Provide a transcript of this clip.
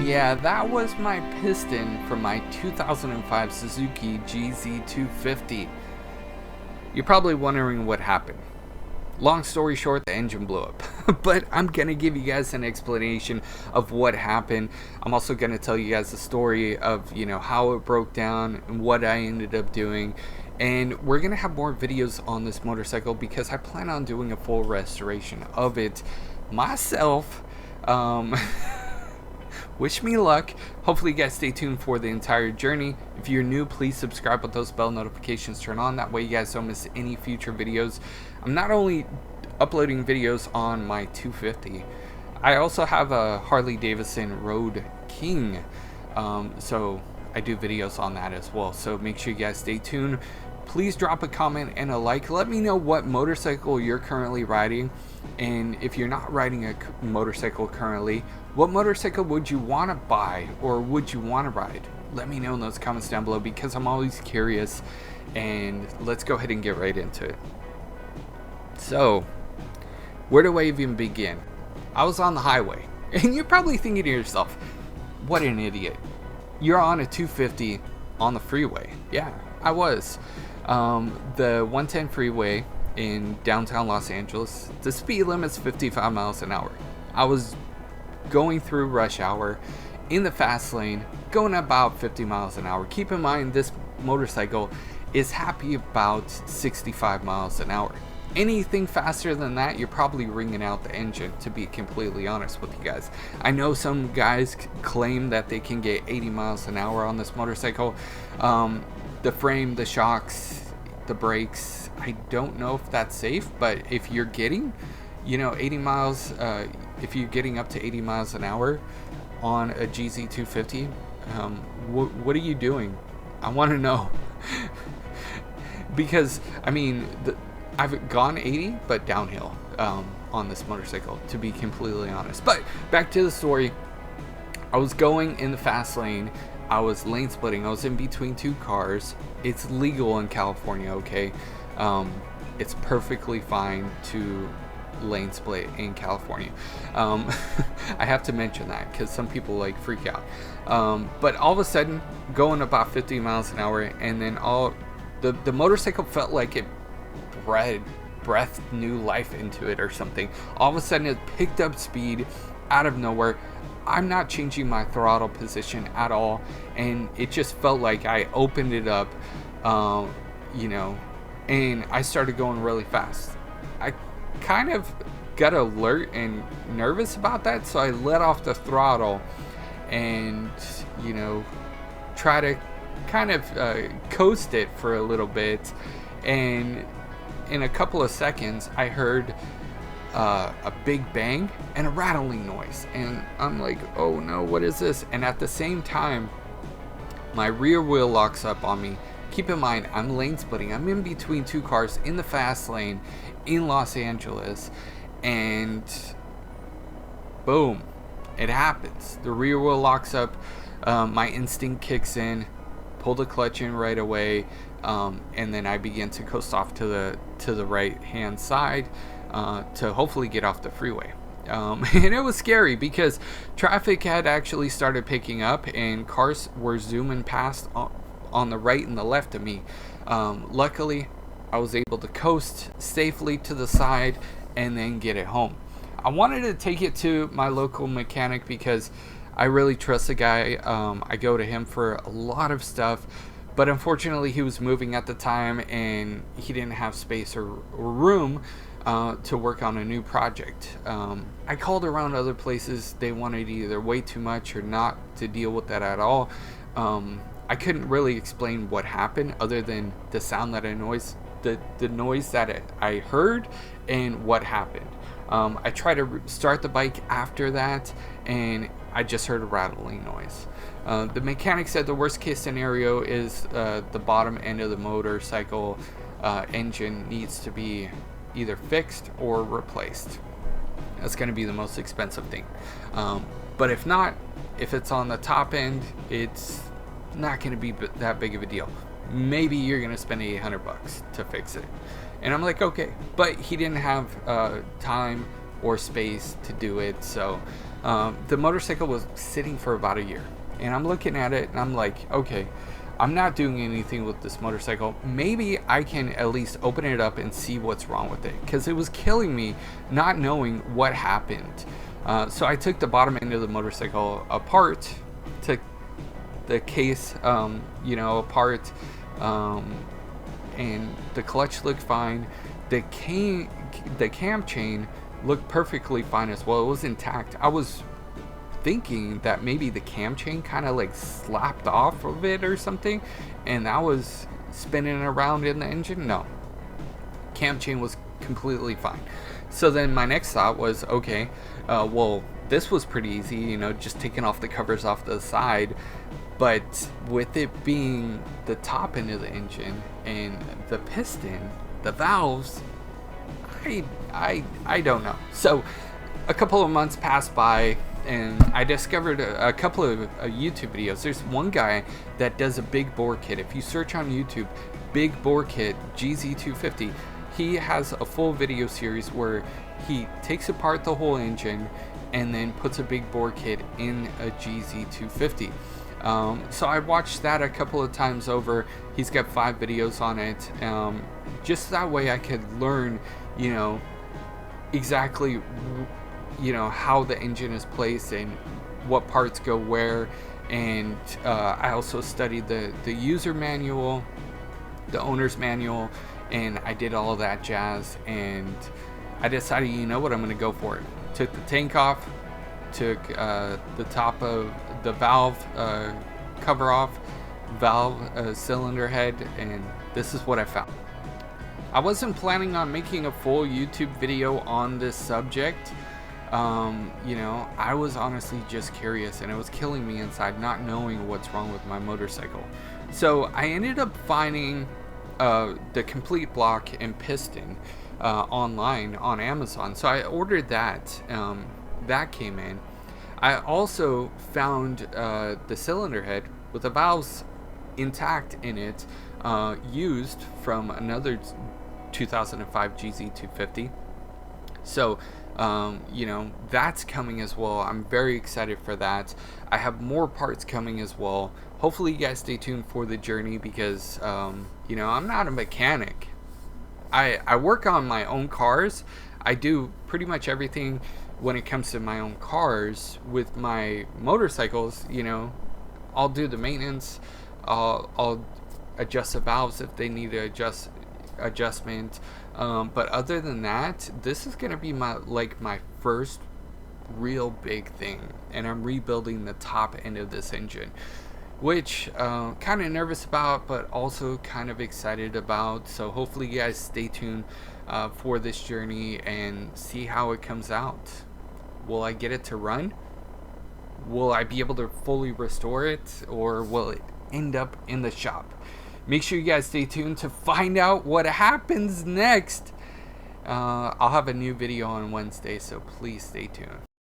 Yeah, that was my piston from my 2005 Suzuki GZ250. You're probably wondering what happened. Long story short, the engine blew up. But I'm going to give you guys an explanation of what happened. I'm also going to tell you guys the story of, how it broke down and what I ended up doing. And we're going to have more videos on this motorcycle because I plan on doing a full restoration of it myself. Wish me luck. Hopefully you guys stay tuned for the entire journey. If you're new, please subscribe with those bell notifications turned on. That way you guys don't miss any future videos. I'm not only uploading videos on my 250, I also have a Harley Davidson Road King. So I do videos on that as well. So make sure you guys stay tuned. Please drop a comment and a like. Let me know what motorcycle you're currently riding. And if you're not riding a motorcycle currently, what motorcycle would you want to buy or would you want to ride? Let me know in those comments down below because I'm always curious. And let's go ahead and get right into it. So, where do I even begin? I was on the highway. And you're probably thinking to yourself, what an idiot. You're on a 250 on the freeway. Yeah, I was. The 110 freeway in downtown Los Angeles, the speed limit's 55 miles an hour. I was going through rush hour in the fast lane, going about 50 miles an hour. Keep in mind, this motorcycle is happy about 65 miles an hour. Anything faster than that, you're probably wringing out the engine, to be completely honest with you guys. I know some guys claim that they can get 80 miles an hour on this motorcycle. The frame, the shocks, the brakes, I don't know if that's safe, but if you're getting, 80 miles, if you're getting up to 80 miles an hour on a GZ250, what are you doing? I want to know. Because, I've gone 80, but downhill on this motorcycle, to be completely honest. But back to the story. I was going in the fast lane. I was lane splitting. I was in between two cars. It's legal in California, okay? It's perfectly fine to lane split in California. I have to mention that because some people freak out. But all of a sudden, going about 50 miles an hour, and then the motorcycle felt like it breathed new life into it or something. All of a sudden, it picked up speed out of nowhere. I'm not changing my throttle position at all, and it just felt like I opened it up, and I started going really fast. I kind of got alert and nervous about that, so I let off the throttle and, try to kind of coast it for a little bit, and in a couple of seconds, I heard a big bang and a rattling noise, and I'm like, oh no, what is this? And at the same time, my rear wheel locks up on me. Keep in mind, I'm lane splitting. I'm in between two cars in the fast lane in Los Angeles, and boom, it happens. The rear wheel locks up. My instinct kicks in, pull the clutch in right away, and then I begin to coast off to the right hand side to hopefully get off the freeway. And it was scary because traffic had actually started picking up and cars were zooming past on the right and the left of me. Luckily, I was able to coast safely to the side and then get it home. I wanted to take it to my local mechanic because I really trust the guy. I go to him for a lot of stuff, but unfortunately he was moving at the time and he didn't have space or room to work on a new project. I called around other places. They wanted either way too much or not to deal with that at all. I couldn't really explain what happened other than the sound that the noise that I heard and what happened. I tried to start the bike after that and I just heard a rattling noise. The mechanic said the worst case scenario is the bottom end of the motorcycle engine needs to be either fixed or replaced. That's going to be the most expensive thing. But if not, if it's on the top end, it's not going to be that big of a deal. Maybe you're going to spend $800 to fix it. And I'm like, okay. But he didn't have time or space to do it. So the motorcycle was sitting for about a year, and I'm looking at it and I'm like, okay, I'm not doing anything with this motorcycle. Maybe I can at least open it up and see what's wrong with it, because it was killing me not knowing what happened. So I took the bottom end of the motorcycle apart, took the case, apart, and the clutch looked fine. The cam chain looked perfectly fine as well. It was intact. I was thinking that maybe the cam chain kind of like slapped off of it or something, and that was spinning around in the engine. No, cam chain was completely fine. So then my next thought was, okay, well, this was pretty easy, just taking off the covers off the side. But with it being the top end of the engine and the piston, the valves, I don't know. So a couple of months passed by, and I discovered a couple of YouTube videos. There's one guy that does a big bore kit. If you search on YouTube, big bore kit GZ250, he has a full video series where he takes apart the whole engine and then puts a big bore kit in a GZ250. So I watched that a couple of times over. He's got 5 videos on it. Just that way I could learn, exactly, how the engine is placed and what parts go where. And I also studied the user manual, the owner's manual, and I did all of that jazz. And I decided, what, I'm going to go for it. Took the tank off, took the top of the valve cover off, valve cylinder head, and this is what I found. I wasn't planning on making a full YouTube video on this subject. I was honestly just curious, and it was killing me inside not knowing what's wrong with my motorcycle. So I ended up finding the complete block and piston online on Amazon. So I ordered that. That came in. I also found the cylinder head with the valves intact in it, used from another 2005 GZ250. So that's coming as well. I'm very excited for that. I have more parts coming as well. Hopefully you guys stay tuned for the journey, because I'm not a mechanic. I work on my own cars. I do pretty much everything when it comes to my own cars. With my motorcycles, I'll do the maintenance. I'll adjust the valves if they need adjustment. But other than that, this is gonna be my first real big thing, and I'm rebuilding the top end of this engine, which kind of nervous about, but also kind of excited about. So hopefully you guys stay tuned for this journey and see how it comes out. Will I get it to run? Will I be able to fully restore it, or will it end up in the shop? Make sure you guys stay tuned to find out what happens next. I'll have a new video on Wednesday, so please stay tuned.